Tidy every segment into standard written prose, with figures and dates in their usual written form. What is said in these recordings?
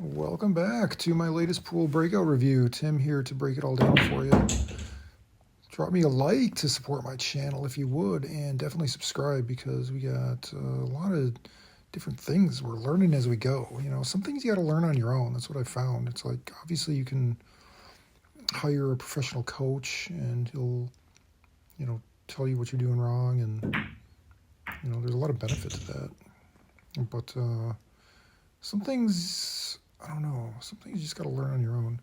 Welcome back to my latest pool breakout review. Tim here to break it all down for you. Drop me a like to support my channel if you would, and definitely subscribe because we got a lot of different things we're learning as we go. You know, some things you got to learn on your own. That's what I found. It's like, obviously you can hire a professional coach and he'll, tell you what you're doing wrong, and, there's a lot of benefit to that. But some things, I don't know, some things you just got to learn on your own.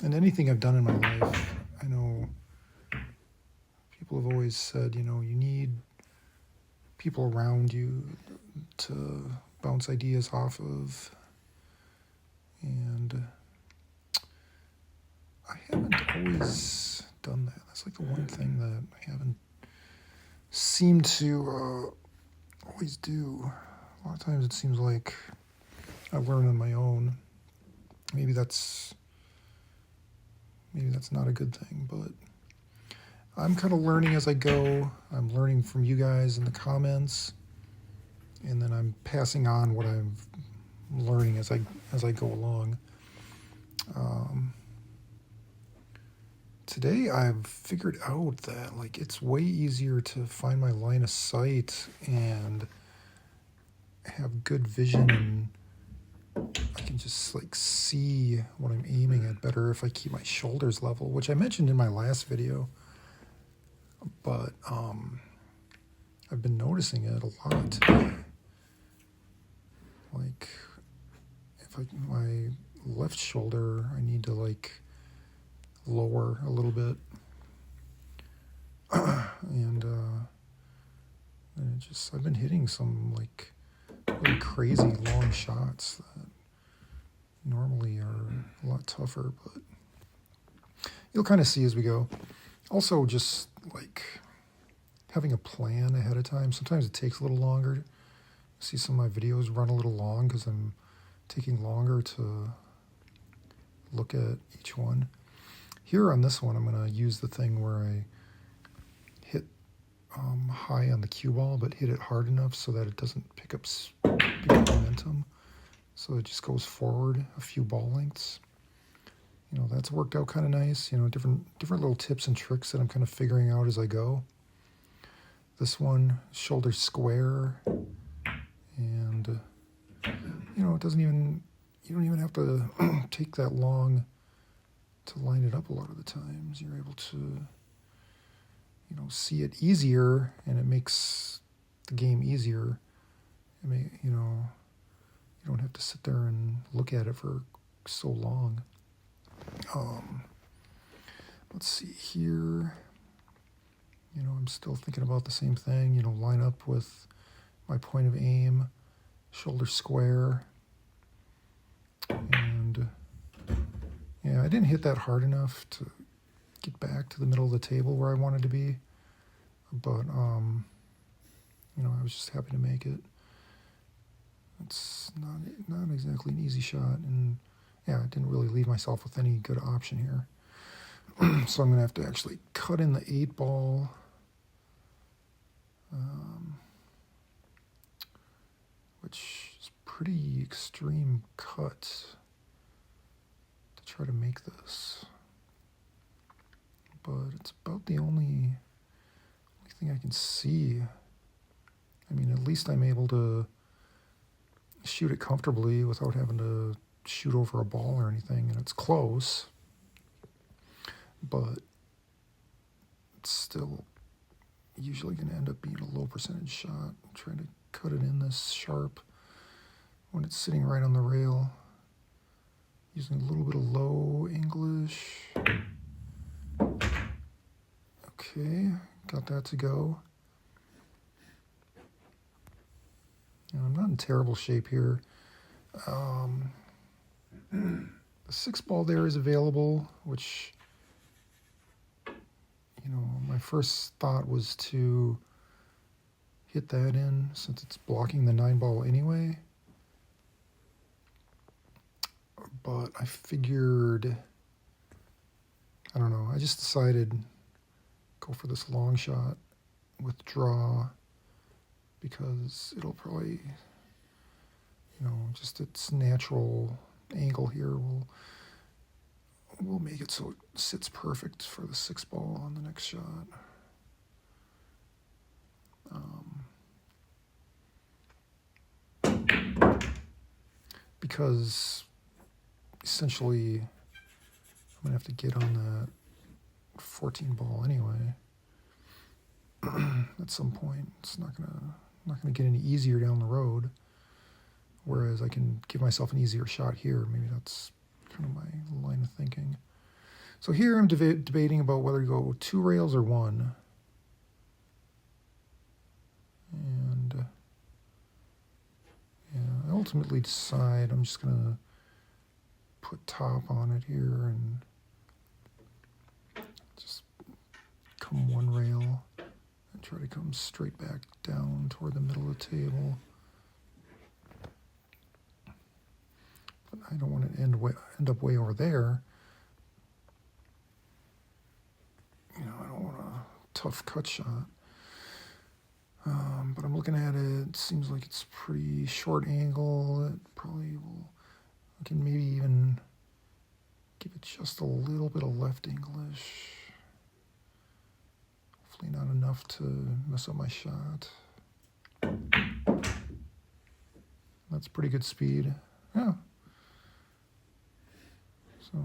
And anything I've done in my life, I know people have always said, you need people around you to bounce ideas off of. And I haven't always done that. That's like the one thing that I haven't seemed to always do. A lot of times it seems like I learn on my own. Maybe that's not a good thing, but I'm kind of learning as I go. I'm learning from you guys in the comments, and then I'm passing on what I'm learning as I go along. Today I've figured out that it's way easier to find my line of sight and have good vision, and I can just see what I'm aiming at better if I keep my shoulders level, which I mentioned in my last video. But I've been noticing it a lot today. If my left shoulder, I need to lower a little bit, and I've been hitting some really crazy long shots that normally are a lot tougher, but you'll kind of see as we go. Also, just having a plan ahead of time. Sometimes it takes a little longer. See some of my videos run a little long because I'm taking longer to look at each one. Here on this one, I'm going to use the thing where I hit high on the cue ball, but hit it hard enough so that it doesn't pick up momentum. So it just goes forward a few ball lengths. That's worked out kind of nice. Different little tips and tricks that I'm kind of figuring out as I go. This one, shoulder square, and it doesn't even, you don't even have to take that long to line it up. A lot of the times you're able to see it easier, and it makes the game easier. You don't have to sit there and look at it for so long. Let's see here. I'm still thinking about the same thing. Line up with my point of aim, shoulder square, and yeah, I didn't hit that hard enough to get back to the middle of the table where I wanted to be, but I was just happy to make it. It's not exactly an easy shot, and yeah, I didn't really leave myself with any good option here. So I'm going to have to actually cut in the 8-ball. Which is pretty extreme cut to try to make this. But it's about the only thing I can see. I mean, at least I'm able to shoot it comfortably without having to shoot over a ball or anything, and it's close. But it's still usually going to end up being a low percentage shot. I'm trying to cut it in this sharp when it's sitting right on the rail. Using a little bit of low English. Okay, got that to go. I'm not in terrible shape here. The 6-ball there is available, which my first thought was to hit that in since it's blocking the 9-ball anyway. But I figured, I don't know, I just decided go for this long shot, withdraw, because it'll probably, just its natural angle here will make it so it sits perfect for the 6-ball on the next shot. Because essentially I'm gonna have to get on that 14 ball anyway. At some point, it's not gonna get any easier down the road. Whereas I can give myself an easier shot here. Maybe that's kind of my line of thinking. So here I'm debating about whether to go 2 rails or 1. And yeah, I ultimately decide I'm just gonna put top on it here and just come 1 rail and try to come straight back down toward the middle of the table. But I don't want to end up way over there. You know, I don't want a tough cut shot. But I'm looking at it. It seems like it's pretty short angle. It probably will. I can maybe even give it just a little bit of left English. Hopefully not enough to mess up my shot. That's pretty good speed. Yeah. So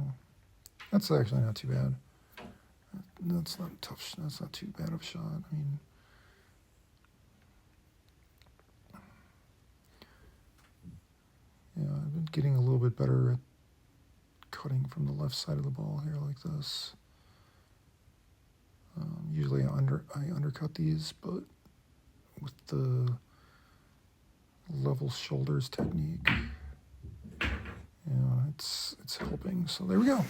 that's actually not too bad. That's not tough. That's not too bad of a shot. I mean, yeah, I've been getting a little bit better at cutting from the left side of the ball here like this. Usually I undercut these, but with the level shoulders technique, yeah, it's helping. So there we go.